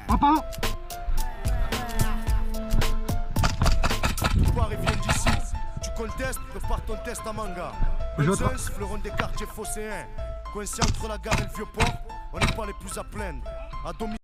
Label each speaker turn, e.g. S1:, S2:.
S1: Papa.
S2: Paris vient d'ici, tu contestes, prépare ton test à manga. Belzins, fleuron des quartiers phocéens. Coincé entre la gare et le vieux port, on n'est pas les plus à plaindre. À domicile.